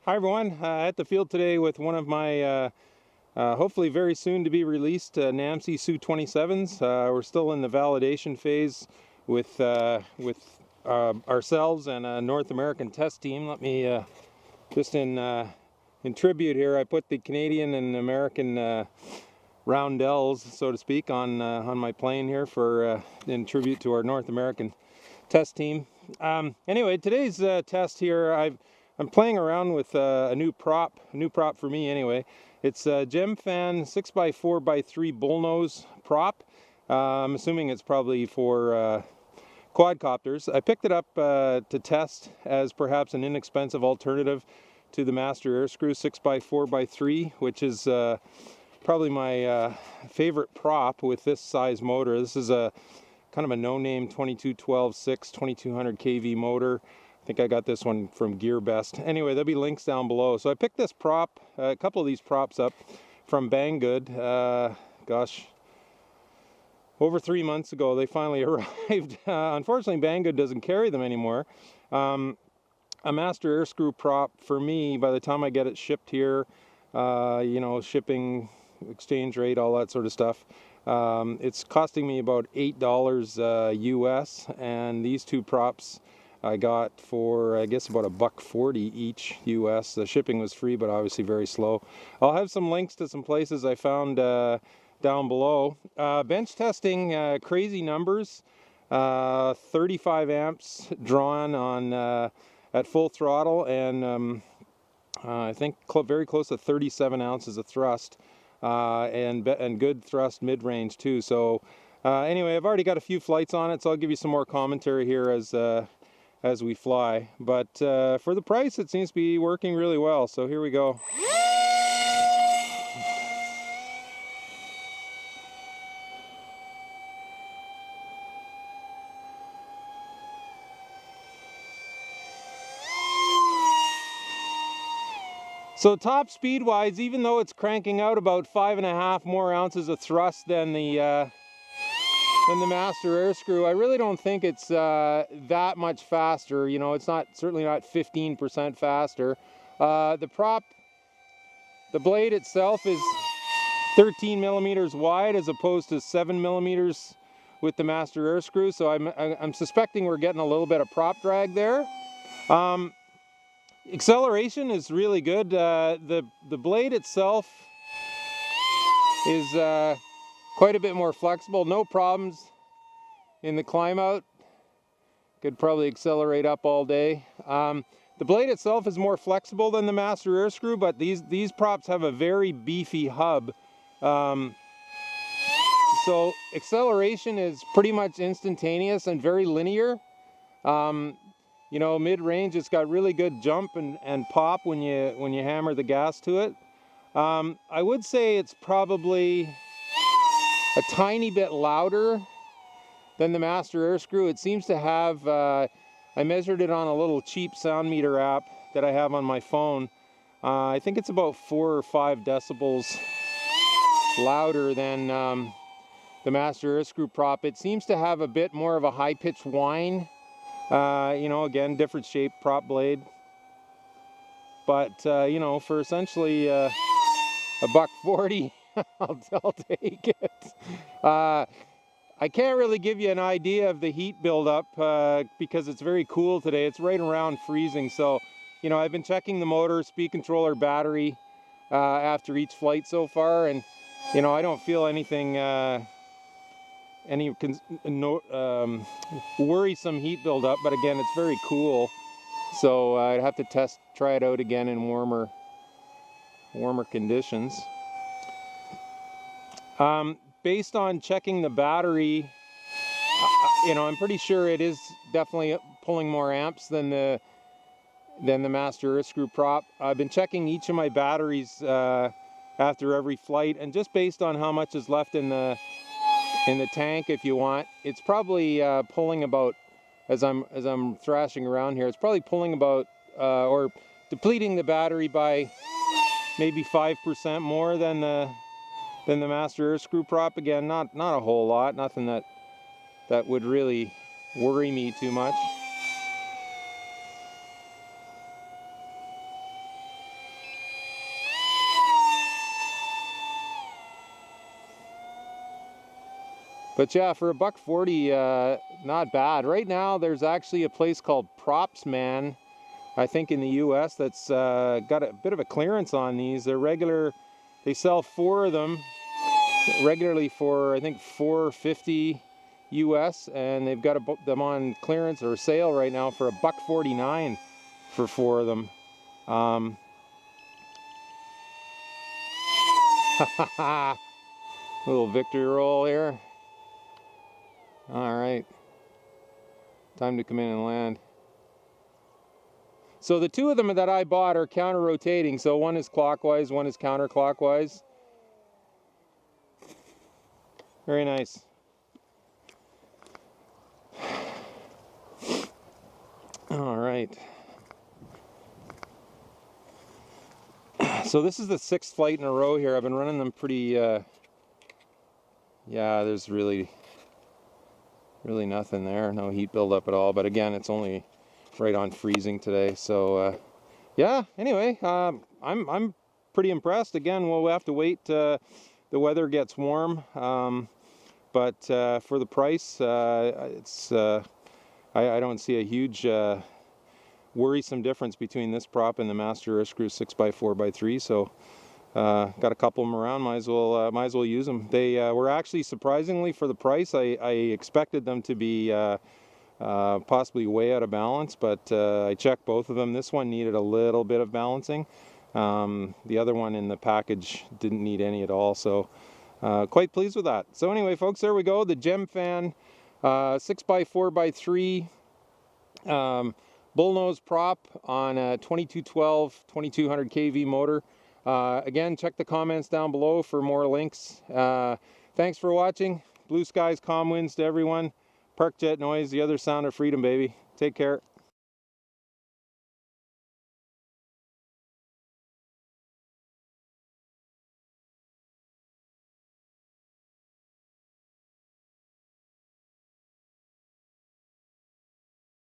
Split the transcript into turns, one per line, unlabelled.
Hi everyone, at the field today with one of my hopefully very soon to be released NAMC Su-27s. We're still in the validation phase with ourselves and a North American test team. Let me just in tribute here, I put the Canadian and American roundels, so to speak, on my plane here for in tribute to our North American test team. Anyway, today's test here, I'm playing around with a new prop for me anyway. It's a Gemfan 6x4x3 bullnose prop. I'm assuming it's probably for quadcopters. I picked it up to test as perhaps an inexpensive alternative to the Master Air Screw 6x4x3, which is probably my favorite prop with this size motor. This is a kind of a no-name 2212-6 2200 kV motor. I think I got this one from GearBest. Anyway, there'll be links down below. So I picked this prop, a couple of these props up from Banggood. Gosh, over 3 months ago they finally arrived. Unfortunately, Banggood doesn't carry them anymore. A Master Air Screw prop for me, by the time I get it shipped here, you know, shipping, exchange rate, all that sort of stuff, it's costing me about $8 US, and these two props I got for, I guess, about $1.40 each US. The shipping was free, but obviously very slow. I'll have some links to some places I found down below. Bench testing, crazy numbers. 35 amps drawn on at full throttle, and I think very close to 37 ounces of thrust, and good thrust mid-range too. So anyway, I've already got a few flights on it, so I'll give you some more commentary here as we fly. But for the price, it seems to be working really well. So here we go. So top speed wise, even though it's cranking out about 5.5 more ounces of thrust than the Master Air Screw, I really don't think it's that much faster. You know, it's certainly not 15% faster. The blade itself is 13 millimeters wide as opposed to 7 millimeters with the Master Air Screw. So I'm suspecting we're getting a little bit of prop drag there. Acceleration is really good. The blade itself is quite a bit more flexible. No problems in the climb out. Could probably accelerate up all day. The blade itself is more flexible than the Master Air Screw, but these props have a very beefy hub. So acceleration is pretty much instantaneous and very linear. You know, mid-range, it's got really good jump and pop when you hammer the gas to it. I would say it's probably a tiny bit louder than the Master Air Screw. It seems to have, I measured it on a little cheap sound meter app that I have on my phone. I think it's about 4 or 5 decibels louder than the Master Air Screw prop. It seems to have a bit more of a high-pitched whine. You know, again, different shaped prop blade, but you know, for essentially $1.40, I'll take it. I can't really give you an idea of the heat buildup because it's very cool today. It's right around freezing, so you know, I've been checking the motor, speed controller, battery after each flight so far, and you know, I don't feel anything worrisome heat buildup, but again, it's very cool, so I'd have to try it out again in warmer conditions. Based on checking the battery, you know, I'm pretty sure it is definitely pulling more amps than the Master Air Screw prop. I've been checking each of my batteries after every flight, and just based on how much is left in the tank, if you want, it's probably pulling about, as I'm thrashing around here, it's probably pulling about or depleting the battery by maybe 5% more than the Master Air Screw prop. Again, not a whole lot, nothing that would really worry me too much. But yeah, for $1.40, not bad. Right now, there's actually a place called Props Man, I think in the US, that's got a bit of a clearance on these. They're regular, they sell 4 of them regularly for I think $4.50 US, and they've got them on clearance or sale right now for $1.49 for 4 of them. Little victory roll here. All right, time to come in and land. So the 2 of them that I bought are counter rotating. So one is clockwise, one is counterclockwise. Very nice. All right. So this is the 6th flight in a row here. I've been running them pretty, yeah, there's really nothing there. No heat buildup at all. But again, it's only right on freezing today. So, yeah, anyway, I'm pretty impressed. Again, we'll have to wait the weather gets warm. But for the price, it's I don't see a huge worrisome difference between this prop and the Master Screw 6x4x3. So got a couple of them around. Might as well use them. They were actually, surprisingly, for the price, I expected them to be possibly way out of balance, but I checked both of them. This one needed a little bit of balancing. The other one in the package didn't need any at all. So quite pleased with that. So anyway, folks, there we go. The Gemfan 6x4x3 bullnose prop on a 2212 2200 kV motor. Again, check the comments down below for more links. Thanks for watching. Blue skies, calm winds to everyone. Park jet noise, the other sound of freedom, baby. Take care.